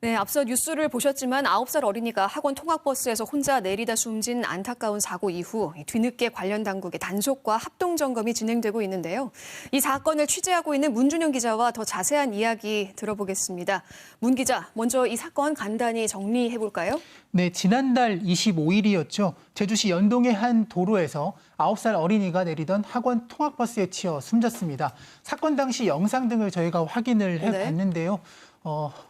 네, 앞서 뉴스를 보셨지만 9살 어린이가 학원 통학버스에서 혼자 내리다 숨진 안타까운 사고 이후 뒤늦게 관련 당국의 단속과 합동 점검이 진행되고 있는데요. 이 사건을 취재하고 있는 문준영 기자와 더 자세한 이야기 들어보겠습니다. 문 기자, 먼저 이 사건 간단히 정리해 볼까요? 네, 지난달 25일이었죠. 제주시 연동의 한 도로에서 9살 어린이가 내리던 학원 통학버스에 치여 숨졌습니다. 사건 당시 영상 등을 저희가 확인을 해봤는데요.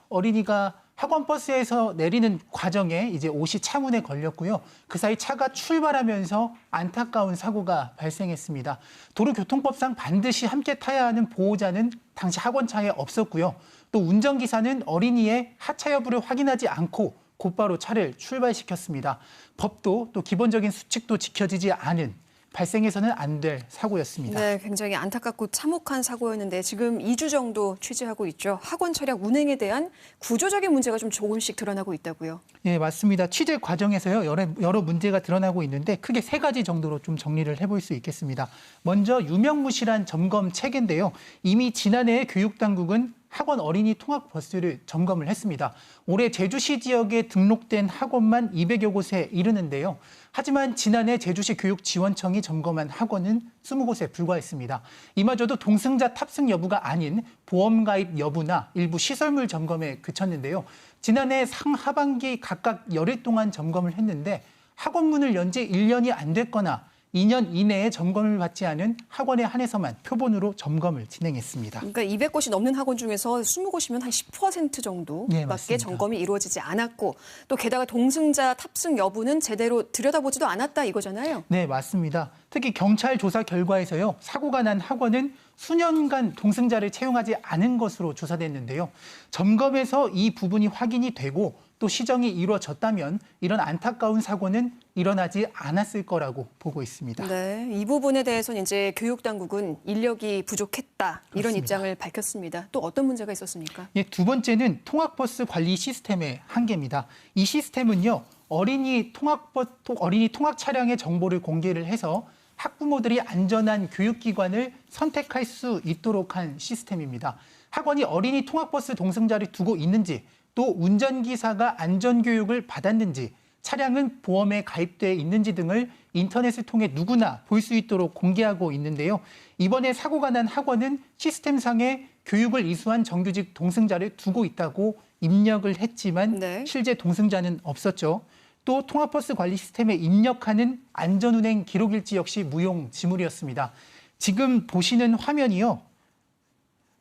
어린이가 학원 버스에서 내리는 과정에 이제 옷이 차문에 걸렸고요. 그 사이 차가 출발하면서 안타까운 사고가 발생했습니다. 도로교통법상 반드시 함께 타야 하는 보호자는 당시 학원차에 없었고요. 또 운전기사는 어린이의 하차 여부를 확인하지 않고 곧바로 차를 출발시켰습니다. 법도 또 기본적인 수칙도 지켜지지 않은 발생해서는 안 될 사고였습니다. 네, 굉장히 안타깝고 참혹한 사고였는데 지금 2주 정도 취재하고 있죠. 학원 차량 운행에 대한 구조적인 문제가 좀 조금씩 드러나고 있다고요. 네, 맞습니다. 취재 과정에서요 여러 문제가 드러나고 있는데 크게 3가지 정도로 좀 정리를 해볼 수 있겠습니다. 먼저 유명무실한 점검 체계인데요. 이미 지난해 교육당국은 학원 어린이 통학버스를 점검을 했습니다. 올해 제주시 지역에 등록된 학원만 200여 곳에 이르는데요. 하지만 지난해 제주시 교육지원청이 점검한 학원은 20곳에 불과했습니다. 이마저도 동승자 탑승 여부가 아닌 보험 가입 여부나 일부 시설물 점검에 그쳤는데요. 지난해 상하반기 각각 열흘 동안 점검을 했는데 학원 문을 연 지 1년이 안 됐거나 2년 이내에 점검을 받지 않은 학원에 한해서만 표본으로 점검을 진행했습니다. 그러니까 200곳이 넘는 학원 중에서 20곳이면 한 10% 정도밖에 점검이 이루어지지 않았고 또 게다가 동승자 탑승 여부는 제대로 들여다보지도 않았다 이거잖아요. 네, 맞습니다. 특히 경찰 조사 결과에서요. 사고가 난 학원은 수년간 동승자를 채용하지 않은 것으로 조사됐는데요. 점검에서 이 부분이 확인이 되고 또 시정이 이루어졌다면 이런 안타까운 사고는 일어나지 않았을 거라고 보고 있습니다. 네, 이 부분에 대해서는 이제 교육당국은 인력이 부족했다 이런 그렇습니다. 입장을 밝혔습니다. 또 어떤 문제가 있었습니까? 예, 두 번째는 통학버스 관리 시스템의 한계입니다. 이 시스템은요, 어린이 통학 차량의 정보를 공개를 해서 학부모들이 안전한 교육기관을 선택할 수 있도록 한 시스템입니다. 학원이 어린이 통학버스 동승자를 두고 있는지 또 운전기사가 안전교육을 받았는지 차량은 보험에 가입돼 있는지 등을 인터넷을 통해 누구나 볼 수 있도록 공개하고 있는데요. 이번에 사고가 난 학원은 시스템상에 교육을 이수한 정규직 동승자를 두고 있다고 입력을 했지만 실제 동승자는 없었죠. 또 통학버스 관리 시스템에 입력하는 안전운행 기록일지 역시 무용지물이었습니다. 지금 보시는 화면이요.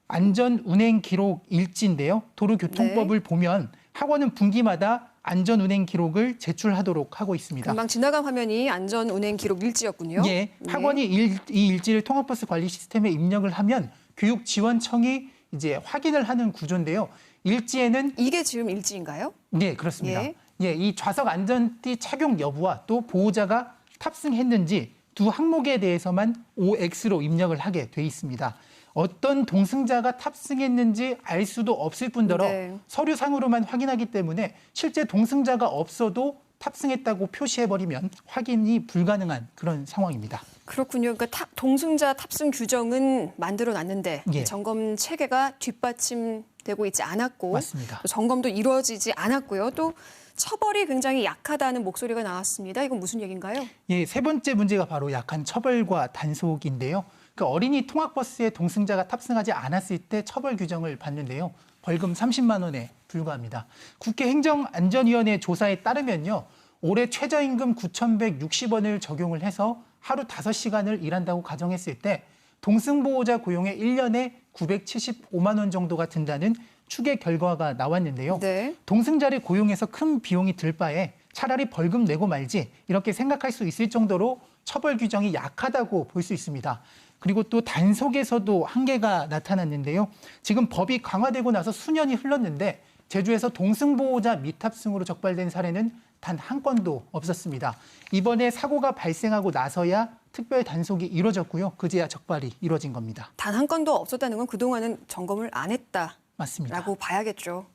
안전운행 기록 일지인데요. 도로교통법을 보면 학원은 분기마다 안전운행 기록을 제출하도록 하고 있습니다. 금방 지나간 화면이 안전운행 기록 일지였군요. 예, 학원이 이 일지를 통학버스 관리 시스템에 입력을 하면 교육지원청이 이제 확인을 하는 구조인데요. 일지에는 이게 지금 일지인가요? 네, 그렇습니다. 예, 이 좌석 안전띠 착용 여부와 또 보호자가 탑승했는지 두 항목에 대해서만 OX로 입력을 하게 돼 있습니다. 어떤 동승자가 탑승했는지 알 수도 없을 뿐더러 서류상으로만 확인하기 때문에 실제 동승자가 없어도 탑승했다고 표시해버리면 확인이 불가능한 그런 상황입니다. 그렇군요. 그러니까 동승자 탑승 규정은 만들어놨는데 점검 체계가 뒷받침되고 있지 않았고 맞습니다. 또 점검도 이루어지지 않았고요. 또 처벌이 굉장히 약하다는 목소리가 나왔습니다. 이건 무슨 얘기인가요? 예, 세 번째 문제가 바로 약한 처벌과 단속인데요. 그 어린이 통학버스에 동승자가 탑승하지 않았을 때 처벌 규정을 받는데요. 벌금 30만 원에 불과합니다. 국회 행정안전위원회 조사에 따르면요. 올해 최저임금 9,160원을 적용을 해서 하루 5시간을 일한다고 가정했을 때 동승보호자 고용에 1년에 975만 원 정도가 든다는 추계 결과가 나왔는데요. 동승자를 고용해서 큰 비용이 들 바에 차라리 벌금 내고 말지 이렇게 생각할 수 있을 정도로 처벌 규정이 약하다고 볼 수 있습니다. 그리고 또 단속에서도 한계가 나타났는데요. 지금 법이 강화되고 나서 수년이 흘렀는데 제주에서 동승보호자 미탑승으로 적발된 사례는 단 한 건도 없었습니다. 이번에 사고가 발생하고 나서야 특별 단속이 이루어졌고요. 그제야 적발이 이루어진 겁니다. 단 한 건도 없었다는 건 그동안은 점검을 안 했다. 맞습니다. 라고 봐야겠죠.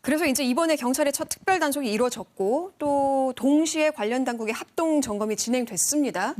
그래서 이제 이번에 경찰의 첫 특별 단속이 이루어졌고 또 동시에 관련 당국의 합동 점검이 진행됐습니다.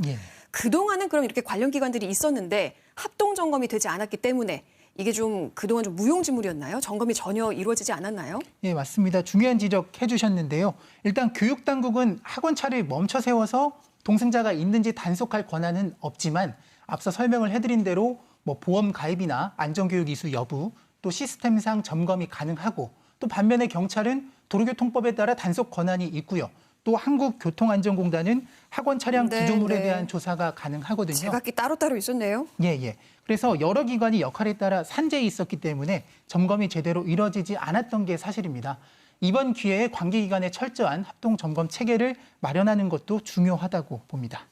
그동안은 그럼 이렇게 관련 기관들이 있었는데 합동 점검이 되지 않았기 때문에 이게 좀 그동안 좀 무용지물이었나요? 점검이 전혀 이루어지지 않았나요? 예, 맞습니다. 중요한 지적해 주셨는데요. 일단 교육당국은 학원차를 멈춰 세워서 동승자가 있는지 단속할 권한은 없지만 앞서 설명을 해드린 대로 뭐 보험 가입이나 안전교육 이수 여부, 또 시스템상 점검이 가능하고 또 반면에 경찰은 도로교통법에 따라 단속 권한이 있고요. 또 한국교통안전공단은 학원 차량 네, 구조물에 네. 대한 조사가 가능하거든요. 제각기 따로따로 있었네요. 예. 그래서 여러 기관이 역할에 따라 산재에 있었기 때문에 점검이 제대로 이뤄지지 않았던 게 사실입니다. 이번 기회에 관계기관의 철저한 합동 점검 체계를 마련하는 것도 중요하다고 봅니다.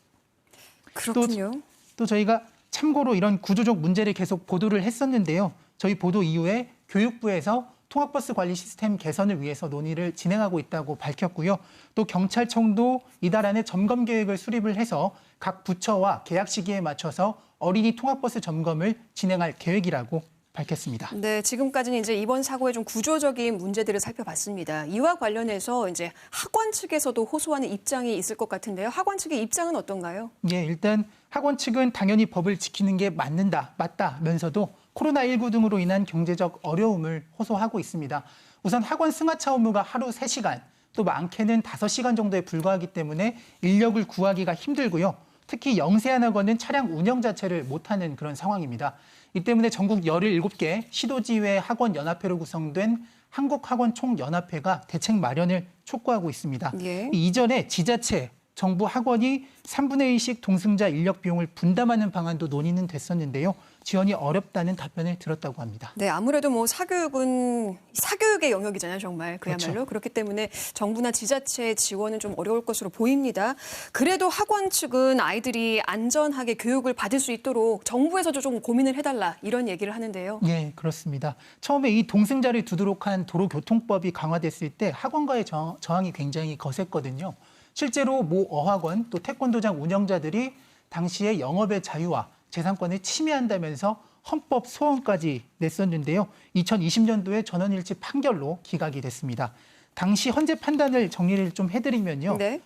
그렇군요. 또 저희가 참고로 이런 구조적 문제를 계속 보도를 했었는데요. 저희 보도 이후에 교육부에서 통학버스 관리 시스템 개선을 위해서 논의를 진행하고 있다고 밝혔고요. 또 경찰청도 이달 안에 점검 계획을 수립을 해서 각 부처와 계약 시기에 맞춰서 어린이 통학버스 점검을 진행할 계획이라고 밝혔습니다. 네, 지금까지는 이제 이번 사고의 좀 구조적인 문제들을 살펴봤습니다. 이와 관련해서 이제 학원 측에서도 호소하는 입장이 있을 것 같은데요. 학원 측의 입장은 어떤가요? 예, 일단 학원 측은 당연히 법을 지키는 게 맞다면서도 코로나19 등으로 인한 경제적 어려움을 호소하고 있습니다. 우선 학원 승하차 업무가 하루 3시간, 또 많게는 5시간 정도에 불과하기 때문에 인력을 구하기가 힘들고요. 특히 영세한 학원은 차량 운영 자체를 못하는 그런 상황입니다. 이 때문에 전국 17개 시도지회 학원연합회로 구성된 한국학원총연합회가 대책 마련을 촉구하고 있습니다. 예. 이전에 지자체, 정부 학원이 3분의 1씩 동승자 인력 비용을 분담하는 방안도 논의는 됐었는데요. 지원이 어렵다는 답변을 들었다고 합니다. 네, 아무래도 뭐 사교육은 사교육의 영역이잖아요, 정말. 그야말로. 그렇죠. 그렇기 때문에 정부나 지자체의 지원은 좀 어려울 것으로 보입니다. 그래도 학원 측은 아이들이 안전하게 교육을 받을 수 있도록 정부에서도 좀 고민을 해달라 이런 얘기를 하는데요. 예, 그렇습니다. 처음에 이 동승자를 두도록 한 도로교통법이 강화됐을 때 학원과의 저항이 굉장히 거셌거든요. 실제로 모 어학원 또 태권도장 운영자들이 당시에 영업의 자유와 재산권을 침해한다면서 헌법 소원까지 냈었는데요. 2020년도에 전원일치 판결로 기각이 됐습니다. 당시 헌재 판단을 정리를 좀 해드리면요. 네.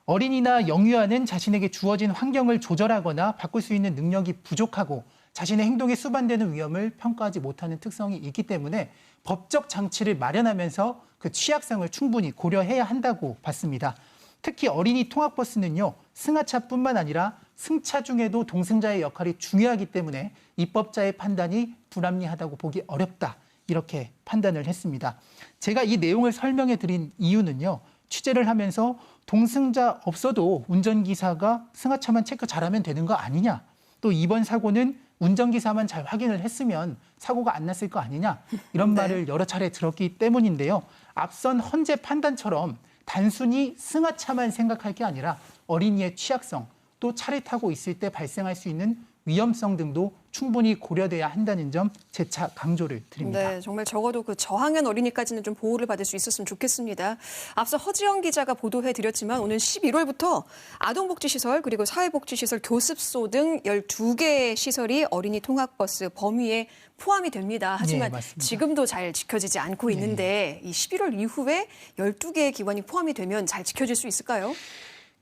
어린이나 영유아는 자신에게 주어진 환경을 조절하거나 바꿀 수 있는 능력이 부족하고 자신의 행동에 수반되는 위험을 평가하지 못하는 특성이 있기 때문에 법적 장치를 마련하면서 그 취약성을 충분히 고려해야 한다고 봤습니다. 특히 어린이 통학버스는요, 승하차뿐만 아니라 승차 중에도 동승자의 역할이 중요하기 때문에 입법자의 판단이 불합리하다고 보기 어렵다. 이렇게 판단을 했습니다. 제가 이 내용을 설명해 드린 이유는요, 취재를 하면서 동승자 없어도 운전기사가 승하차만 체크 잘하면 되는 거 아니냐. 또 이번 사고는 운전기사만 잘 확인을 했으면 사고가 안 났을 거 아니냐. 이런 네. 말을 여러 차례 들었기 때문인데요. 앞선 헌재 판단처럼 단순히 승하차만 생각할 게 아니라 어린이의 취약성, 또 차를 타고 있을 때 발생할 수 있는 위험성 등도 충분히 고려돼야 한다는 점 재차 강조를 드립니다. 네, 정말 적어도 그 저학년 어린이까지는 좀 보호를 받을 수 있었으면 좋겠습니다. 앞서 허지영 기자가 보도해드렸지만 오는 11월부터 아동복지시설 그리고 사회복지시설, 교습소 등 12개의 시설이 어린이 통학버스 범위에 포함이 됩니다. 하지만 네, 맞습니다. 지금도 잘 지켜지지 않고 있는데 이 11월 이후에 12개의 기관이 포함이 되면 잘 지켜질 수 있을까요?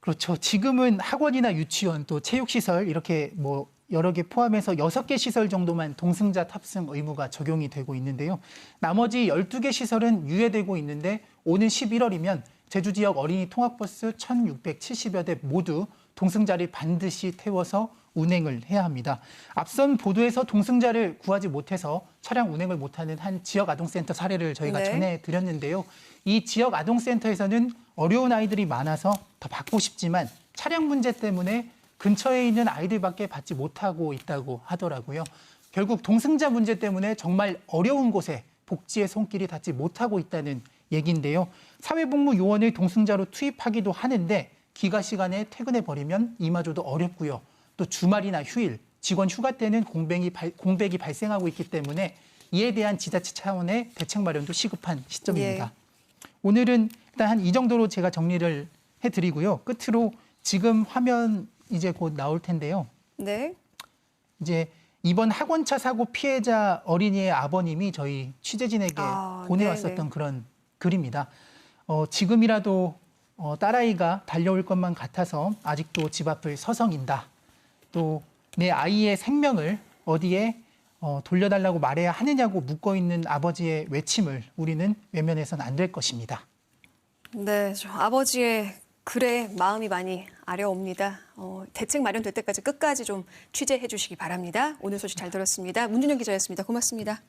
그렇죠. 지금은 학원이나 유치원 또 체육시설 이렇게 뭐 여러 개 포함해서 6개 시설 정도만 동승자 탑승 의무가 적용이 되고 있는데요. 나머지 12개 시설은 유예되고 있는데 오는 11월이면 제주 지역 어린이 통학버스 1,670여 대 모두 동승자를 반드시 태워서 운행을 해야 합니다. 앞선 보도에서 동승자를 구하지 못해서 차량 운행을 못하는 한 지역 아동센터 사례를 저희가 네. 전해드렸는데요. 이 지역 아동센터에서는 어려운 아이들이 많아서 더 받고 싶지만 차량 문제 때문에 근처에 있는 아이들밖에 받지 못하고 있다고 하더라고요. 결국 동승자 문제 때문에 정말 어려운 곳에 복지의 손길이 닿지 못하고 있다는 얘기인데요. 사회복무요원을 동승자로 투입하기도 하는데 기가 시간에 퇴근해버리면 이마저도 어렵고요. 또 주말이나 휴일, 직원 휴가 때는 공백이 발생하고 있기 때문에 이에 대한 지자체 차원의 대책 마련도 시급한 시점입니다. 오늘은 일단 한 이 정도로 제가 정리를 해드리고요. 끝으로 지금 화면 이제 곧 나올 텐데요. 네. 이제 이번 학원차 사고 피해자 어린이의 아버님이 저희 취재진에게 보내왔었던 네네. 그런 글입니다. 지금이라도 딸아이가 달려올 것만 같아서 아직도 집 앞을 서성인다. 또 내 아이의 생명을 어디에 돌려달라고 말해야 하느냐고 묻고 있는 아버지의 외침을 우리는 외면해서는 안 될 것입니다. 네, 저 아버지의 글에 마음이 많이 아려옵니다. 대책 마련될 때까지 끝까지 좀 취재해 주시기 바랍니다. 오늘 소식 잘 들었습니다. 문준영 기자였습니다. 고맙습니다.